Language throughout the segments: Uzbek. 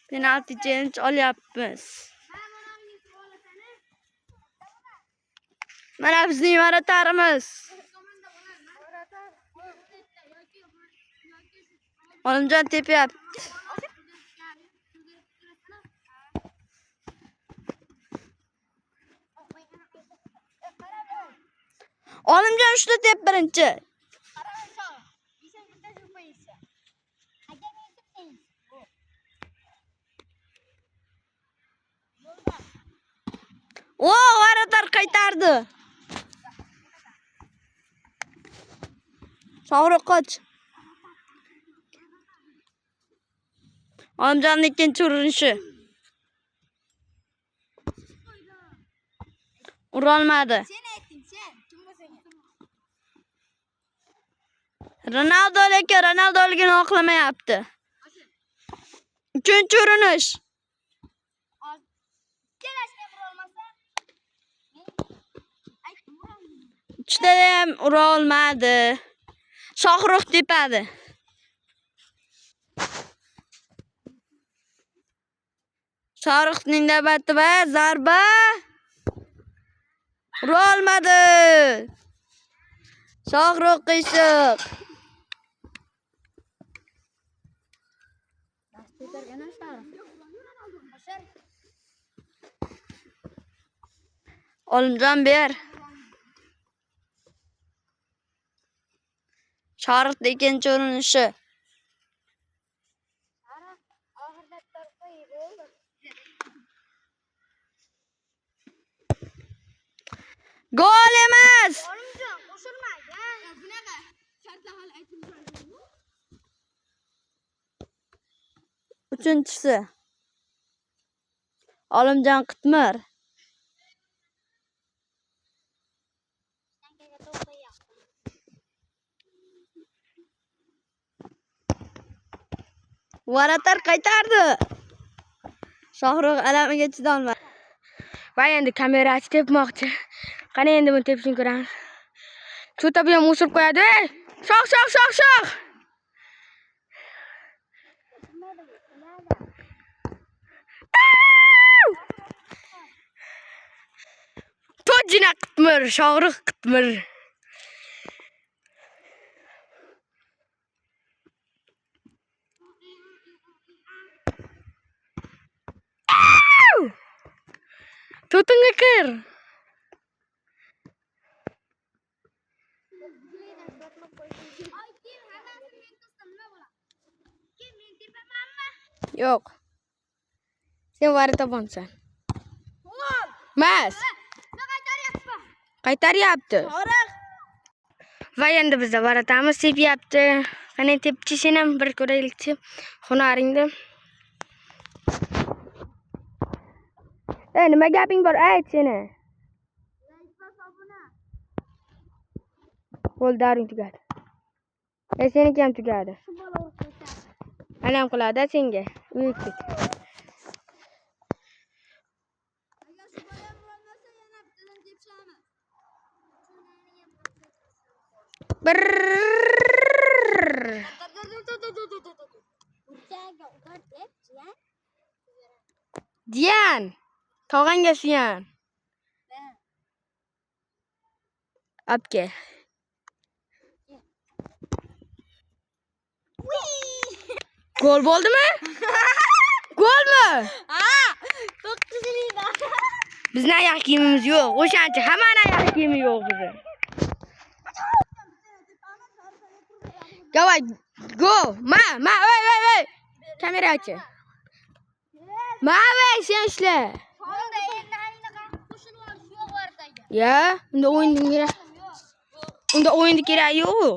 Penalti challenge olyapmiz. Mana bizning Varatarimiz. Olimjon tepyapti. Olimjon shuni tep birinchi. O, Varatar qaytardi. Shohruh qoch. Olimjonning ikkinchi urinishi. Urolmadi. Sen ayting, sen kim bo'lsang. Ronaldo lekin Ronaldoligini oqlamayapti. Uchinchi urinish. Uchta ham ura olmadi. Shohruh tepadi. Shohruhning navbati va zarba. Ura olmadi. Shohruh qiyshiq. Olimjon ber. Shohruhning ikkinchi urinishi. Gol emas. Olimjon qo'shilmaydi. Bunaqa shartlar hali aytilmaydi. Uchinchisi. Olimjon Qitmir. Varatar qaytardi. Shohruh alamiga chidolmadi. Va endi kamerachi tepmoqchi. Qani endi buni tepishini ko'ramiz. Shu to'p ham o'sib qo'yadi. Shoh. Tojina Qitmir, Shohruh Qitmir. To'tinga kir. Yo'q. Sen Varataponsan. Mas. Qaytaryapti. Va endi biz Varatamiz tepyapti. Qani tepchishini ham bir ko'raylikchi. Hunaringni. Nima gaping bor? Ayt seni. Qo'ldaring tugadi. Seniki ham tugadi. Ana ham qiladi senga. Uyutdik. Diyan. Tog'angga suyan. Apke. Gol bo'ldimi? Golmi? Ha! 9-yilda. Bizning oyoq kiyimimiz yo'q. O'shancha hammani oyoq kiyimi yo'q bizning. Davay, go. Voy. Kamerachi. Voy, sen ishla. Sonda endi halinaqa qo'shilib olish yo'q Varataga. Ya, unda o'yinda kerak yo'q.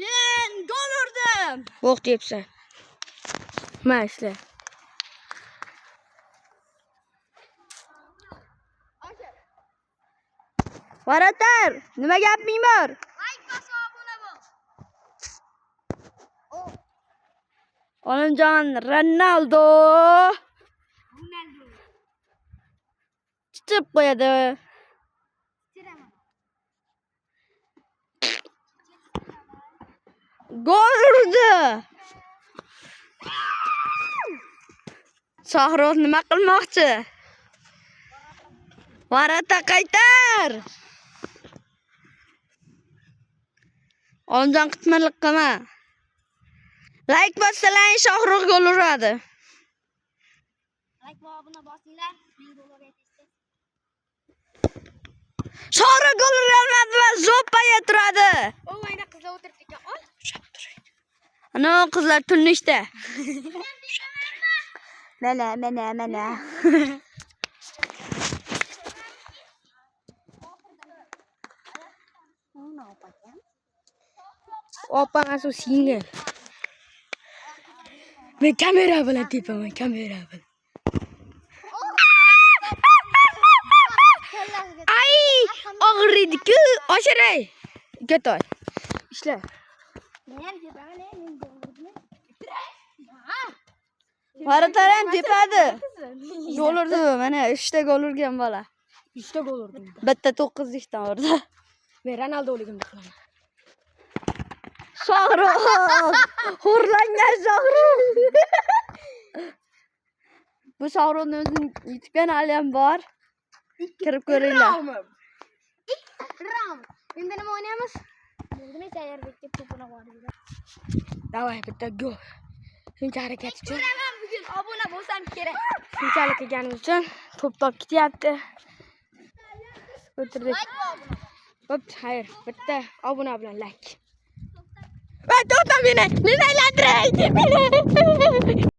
Men gol urdim. Yo'q deyapsan. Mayli. Varatar, nima gaping bor? Like bosib obuna bo'l. Olimjon Ronaldo. Chiqib qo'yadi. Gol urdi. Shohruh nima qilmoqchi? Varata qaytar. Olimjon qitmirlik qilma. Like bossalang Shohruh gol uradi. Like va obuna bosinglar. Men gol urayapti. Shohruh gol urolmadi va zo'ppaga turadi. O, ayna qizlar o'tiribdi ekan. Ol. Ana qizlar tunnishda. Mana. Opang asu singil. Men kamera bilan tepaman, kamera bilan. Ay, og'riydi-ku. Oshiray. Ketoy. Ishla. Men tepaman, men gol urdim. Varata ham tepadi. Gol urdi. Mana 3 ta gol urgan bola. 3 ta gol urdim. Bitta 9likdan urdi. Men Ronaldoligimni qilaman. Shohruh! Xo'rlangan Shohruh! Bu Shohruhning o'zining YouTube kanali ham bor. Kirib ko'ringlar. Round. Endi nima o'ynaymiz? Nima tayyorlikka to'pini qo'ydik. Davay, bitta gol. Shuncha harakat uchun, Ko'raman bugun obuna bo'lsam kerak. shunchalik kelganim uchun to'p ketyapti. O'tirdik. Bo'pti, xayr. Bitta obuna bilan like. Va to'xta meni aylantiray.